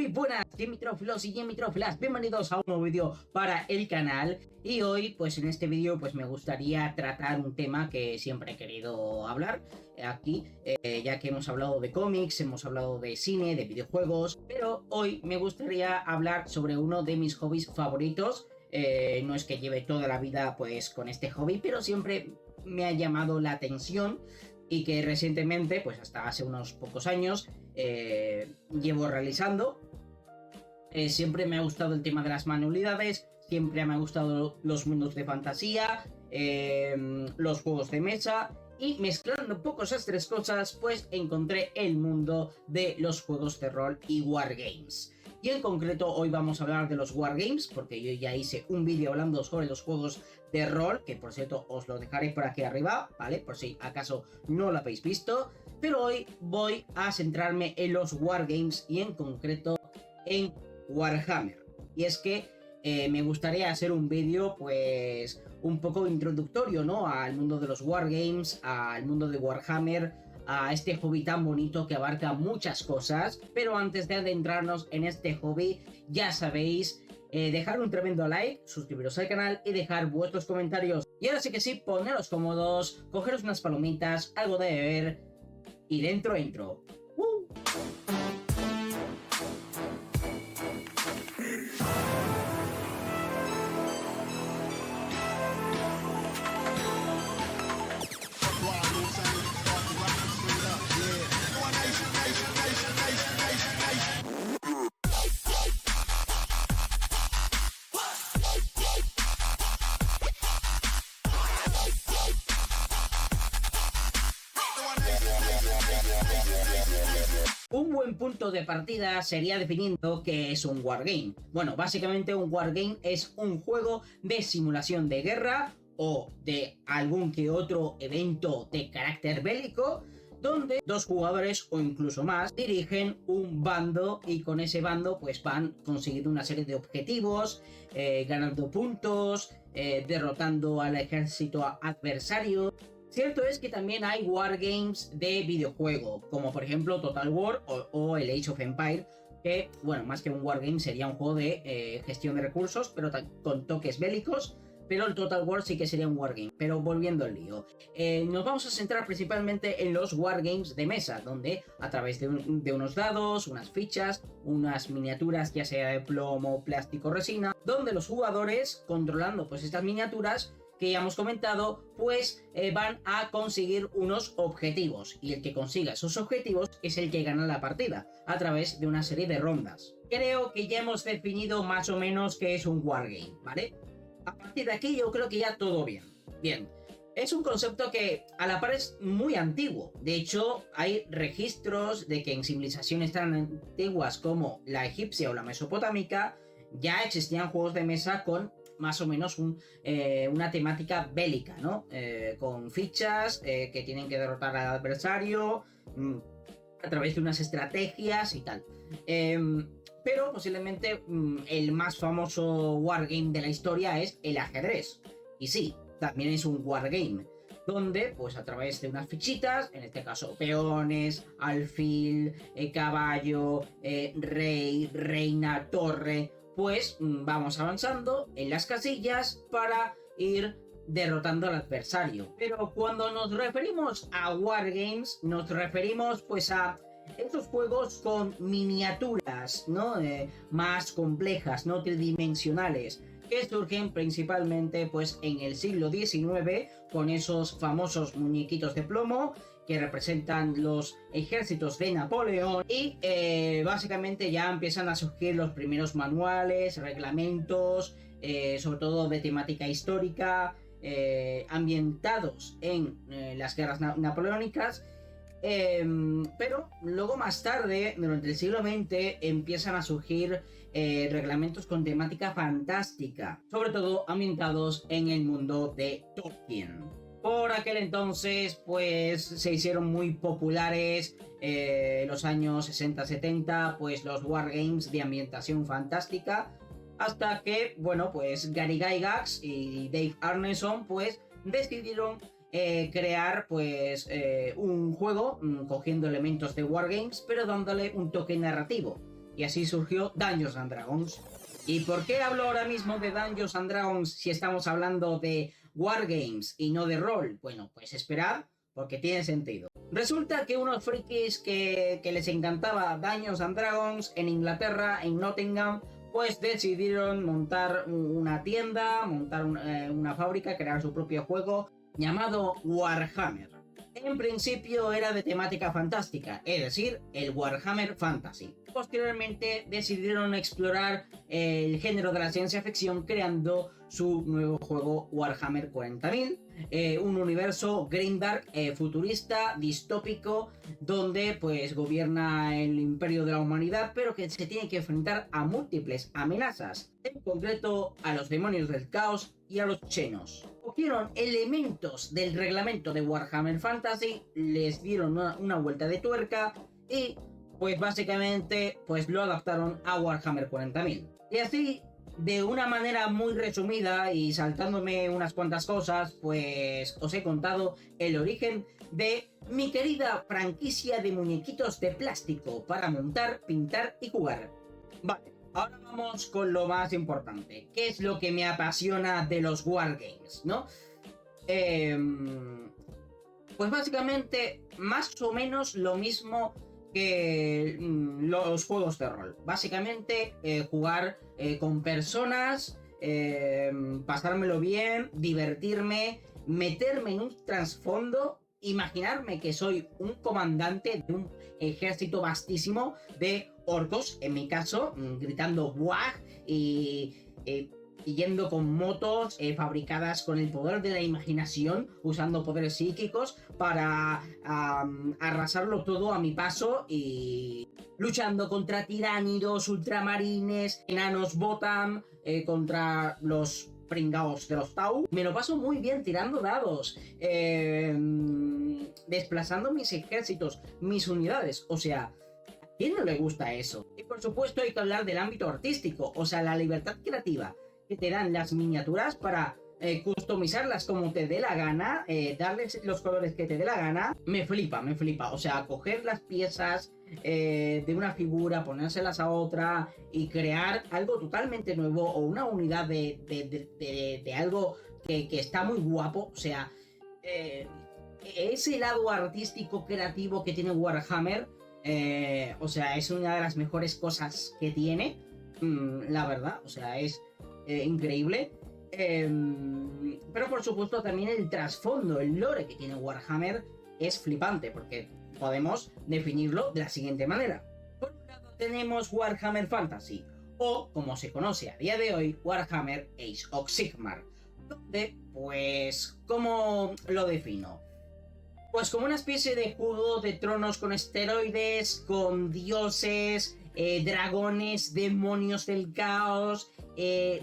Muy buenas Gemitrófilos y Gemitrófilas, bienvenidos a un nuevo vídeo para el canal. Y hoy, pues en este vídeo, pues me gustaría tratar un tema que siempre he querido hablar aquí, ya que hemos hablado de cómics, hemos hablado de cine, de videojuegos, pero hoy me gustaría hablar sobre uno de mis hobbies favoritos. No es que lleve toda la vida pues con este hobby, pero siempre me ha llamado la atención y que recientemente, pues hasta hace unos pocos años, llevo realizando. Siempre me ha gustado el tema de las manualidades, siempre me ha gustado los mundos de fantasía, los juegos de mesa, y mezclando un poco esas tres cosas, pues encontré el mundo de los juegos de rol y wargames. Y en concreto hoy vamos a hablar de los wargames, porque yo ya hice un vídeo hablando sobre los juegos de rol, que por cierto os lo dejaré por aquí arriba, ¿vale? Por si acaso no lo habéis visto. Pero hoy voy a centrarme en los wargames y en concreto en Warhammer. Y es que me gustaría hacer un vídeo pues un poco introductorio, ¿no? Al mundo de los wargames, al mundo de Warhammer, a este hobby tan bonito que abarca muchas cosas. Pero antes de adentrarnos en este hobby, ya sabéis, dejar un tremendo like, suscribiros al canal y dejar vuestros comentarios. Y ahora sí que sí, poneros cómodos, cogeros unas palomitas, algo de beber y dentro intro. Un buen punto de partida sería definiendo qué es un wargame. Bueno, básicamente un wargame es un juego de simulación de guerra o de algún que otro evento de carácter bélico, donde dos jugadores o incluso más dirigen un bando y con ese bando pues van consiguiendo una serie de objetivos, ganando puntos, derrotando al ejército adversario. Cierto es que también hay wargames de videojuego, como por ejemplo Total War o el Age of Empires, que, bueno, más que un wargame sería un juego de gestión de recursos, pero con toques bélicos, pero el Total War sí que sería un wargame. Pero volviendo al lío, nos vamos a centrar principalmente en los wargames de mesa, donde a través de unos dados, unas fichas, unas miniaturas, ya sea de plomo, plástico, resina, donde los jugadores, controlando pues estas miniaturas que ya hemos comentado, pues van a conseguir unos objetivos, y el que consiga esos objetivos es el que gana la partida a través de una serie de rondas. Creo que ya hemos definido más o menos qué es un wargame, ¿vale? A partir de aquí yo creo que ya todo bien. Bien, es un concepto que a la par es muy antiguo. De hecho, hay registros de que en civilizaciones tan antiguas como la egipcia o la mesopotámica ya existían juegos de mesa con más o menos una temática bélica, ¿no? Con fichas que tienen que derrotar al adversario a través de unas estrategias y tal. Pero posiblemente el más famoso wargame de la historia es el ajedrez. Y sí, también es un wargame, donde pues a través de unas fichitas, en este caso peones, alfil, caballo, rey, reina, torre, pues vamos avanzando en las casillas para ir derrotando al adversario. Pero cuando nos referimos a wargames, nos referimos pues a estos juegos con miniaturas, ¿no? Más complejas, no tridimensionales, que surgen principalmente pues en el siglo XIX con esos famosos muñequitos de plomo que representan los ejércitos de Napoleón, y básicamente ya empiezan a surgir los primeros manuales, reglamentos, sobre todo de temática histórica, ambientados en las guerras napoleónicas. Pero luego más tarde, durante el siglo XX, empiezan a surgir reglamentos con temática fantástica, sobre todo ambientados en el mundo de Tolkien. Por aquel entonces, pues se hicieron muy populares los años 60-70, pues los wargames de ambientación fantástica, hasta que, bueno, pues Gary Gygax y Dave Arneson, pues decidieron crear pues un juego cogiendo elementos de wargames pero dándole un toque narrativo. y así surgió Dungeons and Dragons. ¿Y por qué hablo ahora mismo de Dungeons and Dragons si estamos hablando de Wargames y no de rol? Bueno, pues esperad, porque tiene sentido. Resulta que unos frikis que les encantaba Dungeons and Dragons en Inglaterra, en Nottingham, pues decidieron montar una tienda, montar una fábrica, crear su propio juego llamado Warhammer. En principio era de temática fantástica, es decir, el Warhammer Fantasy. Posteriormente decidieron explorar el género de la ciencia ficción creando su nuevo juego Warhammer 40.000, un universo grimdark, futurista, distópico, donde pues gobierna el imperio de la humanidad, pero que se tiene que enfrentar a múltiples amenazas, en concreto a los demonios del caos y a los Xenos. Cogieron elementos del reglamento de Warhammer Fantasy, les dieron una vuelta de tuerca y pues básicamente pues lo adaptaron a Warhammer 40.000. Y así, de una manera muy resumida y saltándome unas cuantas cosas, pues os he contado el origen de mi querida franquicia de muñequitos de plástico para montar, pintar y jugar. Vale, ahora vamos con lo más importante. ¿Qué es lo que me apasiona de los wargames, no? Pues básicamente, más o menos lo mismo que los juegos de rol. Básicamente, jugar con personas, pasármelo bien, divertirme, meterme en un trasfondo, imaginarme que soy un comandante de un ejército vastísimo de orcos, en mi caso, gritando ¡buah! Y yendo con motos fabricadas con el poder de la imaginación, usando poderes psíquicos para arrasarlo todo a mi paso y luchando contra tiránidos, ultramarines, enanos Botam, contra los pringaos de los Tau. Me lo paso muy bien tirando dados, desplazando mis ejércitos, mis unidades, o sea... ¿A quién no le gusta eso? Y por supuesto hay que hablar del ámbito artístico, o sea, la libertad creativa que te dan las miniaturas para customizarlas como te dé la gana, darles los colores que te dé la gana. Me flipa, o sea, coger las piezas de una figura, ponérselas a otra y crear algo totalmente nuevo o una unidad de algo que está muy guapo, o sea, ese lado artístico creativo que tiene Warhammer, o sea, es una de las mejores cosas que tiene, la verdad, o sea, es increíble. Pero por supuesto también el trasfondo, el lore que tiene Warhammer es flipante, porque podemos definirlo de la siguiente manera. Por un lado tenemos Warhammer Fantasy, o como se conoce a día de hoy, Warhammer Age of Sigmar, donde, pues, ¿cómo lo defino? Pues como una especie de Juego de Tronos con esteroides, con dioses, dragones, demonios del caos,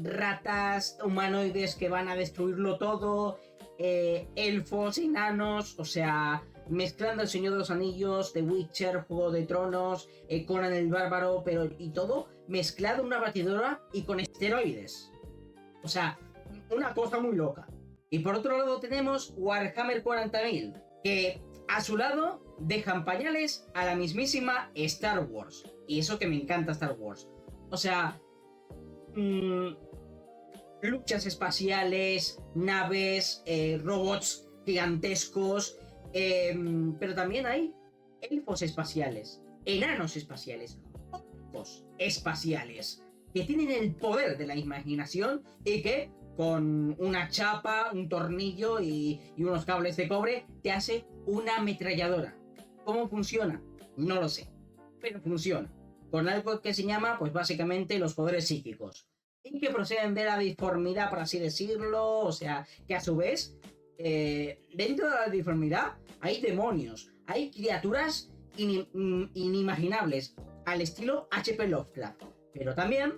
ratas humanoides que van a destruirlo todo, elfos, enanos, o sea, mezclando El Señor de los Anillos, The Witcher, Juego de Tronos, Conan el Bárbaro, pero y todo mezclado en una batidora y con esteroides. O sea, una cosa muy loca. Y por otro lado tenemos Warhammer 40.000, que a su lado dejan pañales a la mismísima Star Wars. Y eso que me encanta Star Wars. O sea, luchas espaciales, naves, robots gigantescos, pero también hay elfos espaciales, enanos espaciales, orcos espaciales, que tienen el poder de la imaginación y que con una chapa, un tornillo y unos cables de cobre te hace una ametralladora. ¿Cómo funciona? No lo sé, pero funciona. Con algo que se llama, pues básicamente, los poderes psíquicos. Y que proceden de la disformidad, por así decirlo. O sea, que a su vez, dentro de la disformidad hay demonios, hay criaturas inimaginables, al estilo H.P. Lovecraft. Pero también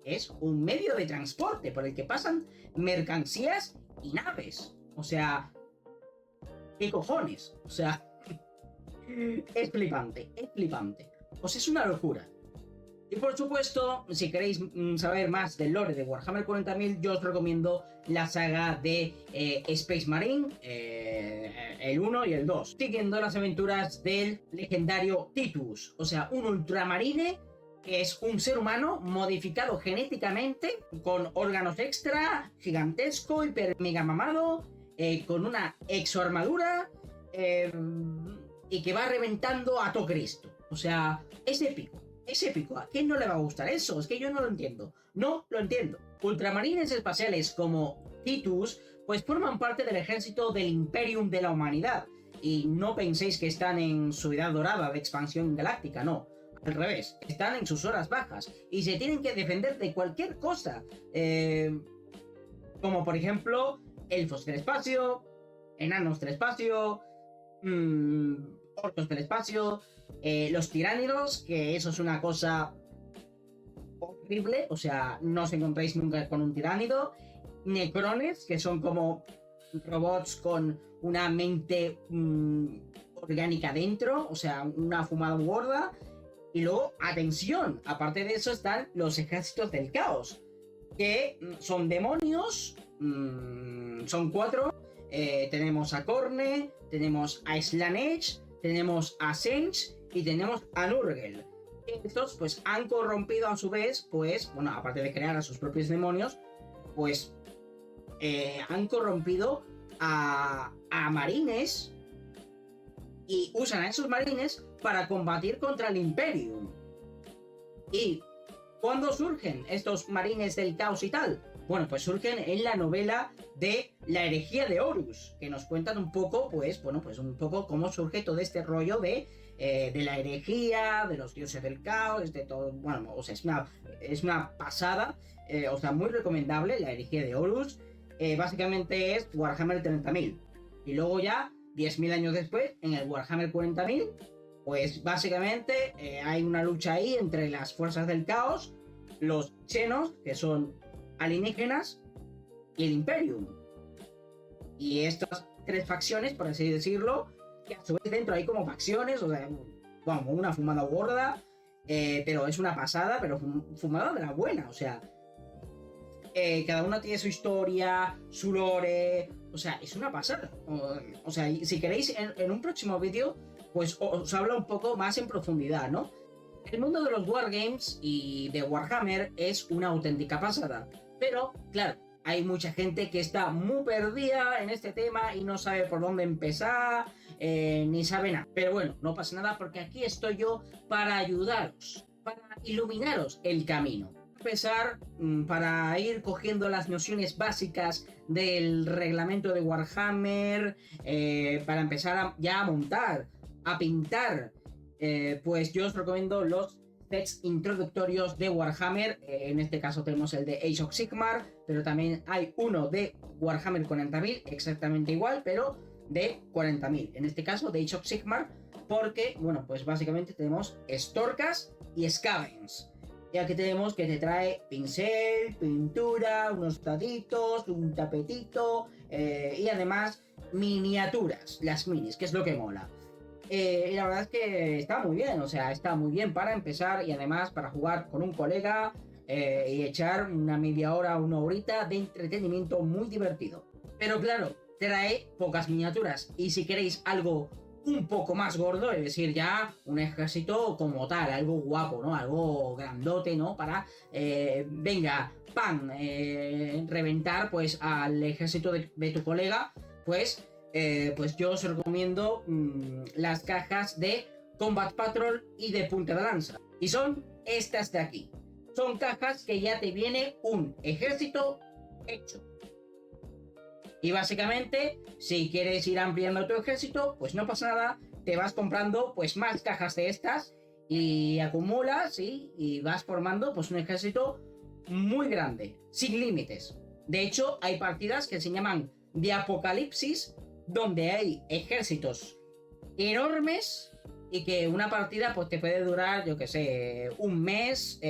es un medio de transporte por el que pasan mercancías y naves. O sea, ¿qué cojones? O sea, es flipante, es flipante. O sea, es una locura. Y por supuesto, si queréis saber más del lore de Warhammer 40.000, yo os recomiendo la saga de Space Marine, el 1 y el 2, siguiendo las aventuras del legendario Titus, o sea, un ultramarine que es un ser humano modificado genéticamente, con órganos extra, gigantesco, hiper mega mamado, con una exoarmadura, y que va reventando a todo Cristo. O sea, es épico. Es épico. ¿A quién no le va a gustar eso? Es que yo no lo entiendo. No lo entiendo. Ultramarines espaciales como Titus, pues forman parte del ejército del Imperium de la humanidad. Y no penséis que están en su edad dorada de expansión galáctica, no. Al revés, están en sus horas bajas y se tienen que defender de cualquier cosa. Como por ejemplo, elfos del espacio, enanos del espacio, orcos del espacio, los tiránidos, que eso es una cosa horrible, o sea, no os encontráis nunca con un tiránido. Necrones, que son como robots con una mente orgánica dentro, o sea, una fumada muy gorda. Y luego, atención, aparte de eso están los ejércitos del caos, que son demonios, son 4. Tenemos a Khorne, tenemos a Slanesh, tenemos a Tzeentch y tenemos a Nurgle. Estos pues han corrompido a su vez, pues, bueno, aparte de crear a sus propios demonios, pues han corrompido a marines y usan a esos marines para combatir contra el Imperium. ¿Y cuándo surgen estos marines del caos y tal? Bueno, pues surgen en la novela de La herejía de Horus, que nos cuentan un poco, pues, bueno, pues un poco cómo surge todo este rollo de la herejía, de los dioses del caos, de todo. Bueno, o sea, es una pasada, o sea, muy recomendable, La herejía de Horus. Básicamente es Warhammer 30.000. Y luego ya, 10.000 años después, en el Warhammer 40.000, pues básicamente hay una lucha ahí entre las fuerzas del caos, los Xenos, que son alienígenas, y el Imperium. Y estas 3 facciones, por así decirlo, que a su vez dentro hay como facciones, o sea, vamos, una fumada gorda, pero es una pasada, pero fumada de la buena, o sea, cada uno tiene su historia, su lore, o sea, es una pasada. O sea, si queréis, en un próximo vídeo, pues os hablo un poco más en profundidad, ¿no? El mundo de los Wargames y de Warhammer es una auténtica pasada, pero, claro, hay mucha gente que está muy perdida en este tema y no sabe por dónde empezar, ni sabe nada. Pero bueno, no pasa nada porque aquí estoy yo para ayudaros, para iluminaros el camino. Empezar para ir cogiendo las nociones básicas del reglamento de Warhammer, para empezar ya a montar, a pintar, pues yo os recomiendo los sets introductorios de Warhammer. En este caso tenemos el de Age of Sigmar, pero también hay uno de Warhammer 40.000, exactamente igual, pero de 40.000. En este caso de Age of Sigmar, porque, bueno, pues básicamente tenemos Storkas y Scavens. Y aquí tenemos que te trae pincel, pintura, unos daditos, un tapetito, y además miniaturas, las minis, que es lo que mola. Y la verdad es que está muy bien, o sea, está muy bien para empezar y además para jugar con un colega y echar una media hora, una horita de entretenimiento muy divertido. Pero claro, trae pocas miniaturas y si queréis algo un poco más gordo, es decir, ya un ejército como tal, algo guapo, ¿no? Algo grandote, ¿no? Para, venga, ¡pam! Reventar pues al ejército de tu colega, pues yo os recomiendo las cajas de Combat Patrol y de Punta de Lanza. Y son estas de aquí. Son cajas que ya te viene un ejército hecho. Y básicamente, si quieres ir ampliando tu ejército, pues no pasa nada, te vas comprando pues más cajas de estas y acumulas, ¿sí? Y vas formando pues un ejército muy grande, sin límites. De hecho, hay partidas que se llaman de Apocalipsis, donde hay ejércitos enormes y que una partida pues te puede durar, yo que sé, un mes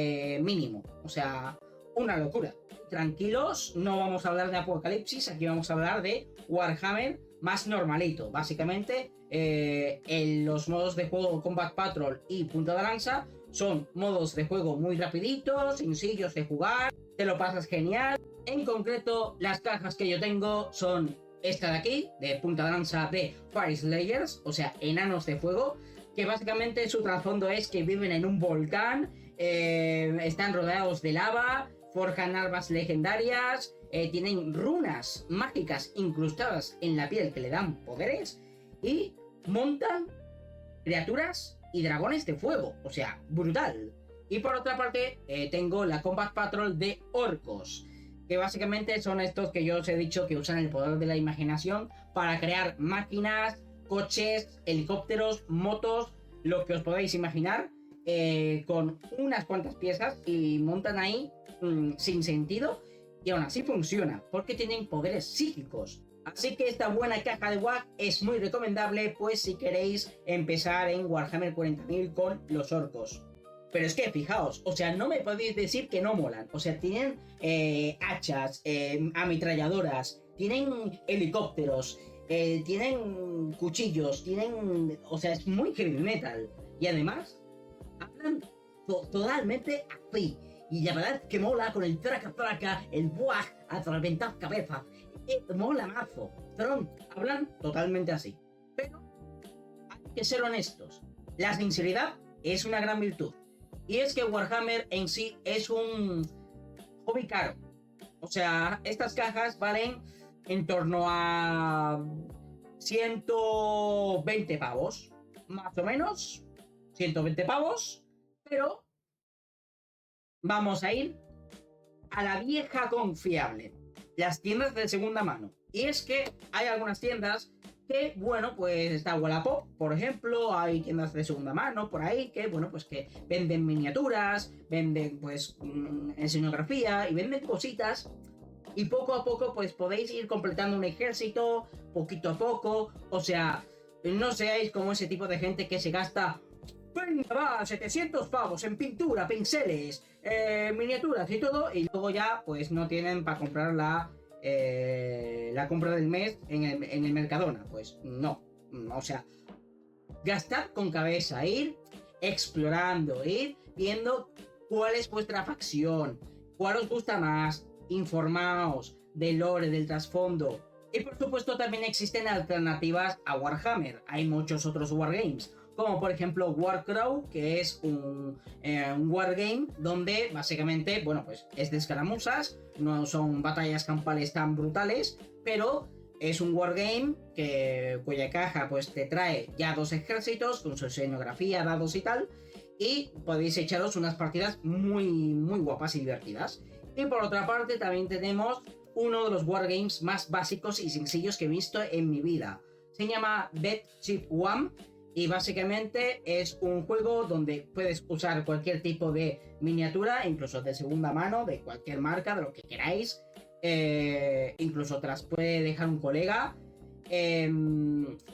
mínimo. O sea, una locura. Tranquilos, no vamos a hablar de Apocalipsis, aquí vamos a hablar de Warhammer más normalito. Básicamente, en los modos de juego Combat Patrol y Punta de Lanza son modos de juego muy rapiditos, sencillos de jugar, te lo pasas genial. En concreto, las cajas que yo tengo son esta de aquí, de Punta de Lanza de Fire Slayers, o sea, enanos de fuego, que básicamente su trasfondo es que viven en un volcán, están rodeados de lava, forjan armas legendarias, tienen runas mágicas incrustadas en la piel que le dan poderes y montan criaturas y dragones de fuego, o sea, brutal. Y por otra parte, tengo la Combat Patrol de orcos, que básicamente son estos que yo os he dicho que usan el poder de la imaginación para crear máquinas, coches, helicópteros, motos, lo que os podáis imaginar, con unas cuantas piezas y montan ahí sin sentido y aún así funciona, porque tienen poderes psíquicos. Así que esta buena caja de WAG es muy recomendable, pues si queréis empezar en Warhammer 40.000 con los orcos. Pero es que fijaos, o sea, no me podéis decir que no molan. O sea, tienen hachas, ametralladoras, tienen helicópteros, tienen cuchillos, tienen... O sea, es muy heavy metal. Y además, hablan totalmente así. Y la verdad que mola con el traca, el buah, a reventar cabezas. Mola mazo. Hablan totalmente así. Pero hay que ser honestos. La sinceridad es una gran virtud. Y es que Warhammer en sí es un hobby caro. O sea, estas cajas valen en torno a 120 pavos. Más o menos. 120 pavos. Pero vamos a ir a la vieja confiable. Las tiendas de segunda mano. Y es que hay algunas tiendas que, bueno, pues está Wallapop, por ejemplo, hay tiendas de segunda mano por ahí que, bueno, pues que venden miniaturas, venden, pues, escenografía y venden cositas. Y poco a poco, pues, podéis ir completando un ejército, poquito a poco. O sea, no seáis como ese tipo de gente que se gasta... Venga, va, 700 pavos en pintura, pinceles, miniaturas y todo, y luego ya, pues, no tienen para comprar la compra del mes en el Mercadona. Pues no, o sea, gastad con cabeza, ir explorando, ir viendo cuál es vuestra facción, cuál os gusta más, informaos del lore, del trasfondo. Y por supuesto también existen alternativas a Warhammer, hay muchos otros wargames, como por ejemplo Warcraft, que es un wargame donde básicamente, bueno, pues es de escaramuzas, no son batallas campales tan brutales, pero es un wargame cuya caja pues te trae ya 2 ejércitos con su escenografía, dados y tal, y podéis echaros unas partidas muy, muy guapas y divertidas. Y por otra parte también tenemos uno de los wargames más básicos y sencillos que he visto en mi vida. Se llama Dead Ship One. Y básicamente es un juego donde puedes usar cualquier tipo de miniatura, incluso de segunda mano, de cualquier marca, de lo que queráis. Incluso te las puede dejar un colega.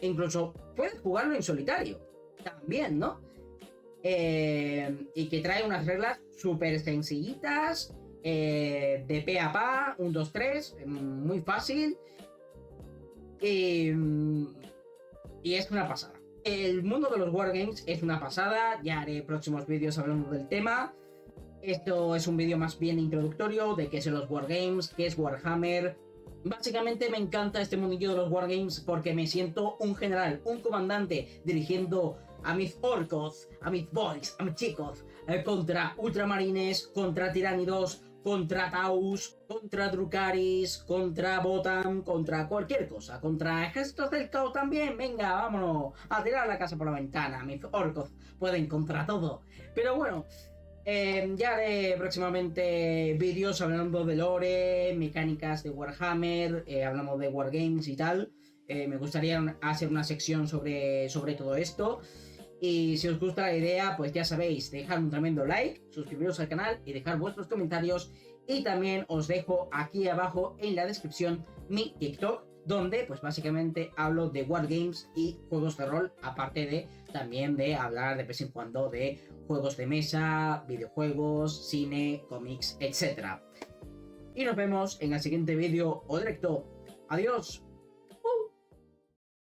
Incluso puedes jugarlo en solitario. También, ¿no? Y que trae unas reglas súper sencillitas. De pe a pa, 1, 2, 3. Muy fácil. Y es una pasada. El mundo de los wargames es una pasada, ya haré próximos vídeos hablando del tema. Esto es un vídeo más bien introductorio de qué son los wargames, qué es Warhammer. Básicamente me encanta este mundillo de los wargames porque me siento un general, un comandante dirigiendo a mis orcos, a mis boys, a mis chicos, contra ultramarines, contra tiránidos, contra Taus, contra Drukaris, contra Botan, contra cualquier cosa, contra ejércitos del caos también. Venga, vámonos a tirar la casa por la ventana. Mis orcos pueden contra todo. Pero bueno, ya haré próximamente vídeos hablando de lore, mecánicas de Warhammer, hablamos de wargames y tal. Me gustaría hacer una sección sobre todo esto. Y si os gusta la idea, pues ya sabéis, dejar un tremendo like, suscribiros al canal y dejar vuestros comentarios. Y también os dejo aquí abajo en la descripción mi TikTok, donde pues básicamente hablo de wargames y juegos de rol, aparte de también de hablar de vez en cuando de juegos de mesa, videojuegos, cine, cómics, etc. Y nos vemos en el siguiente vídeo o directo. Adiós.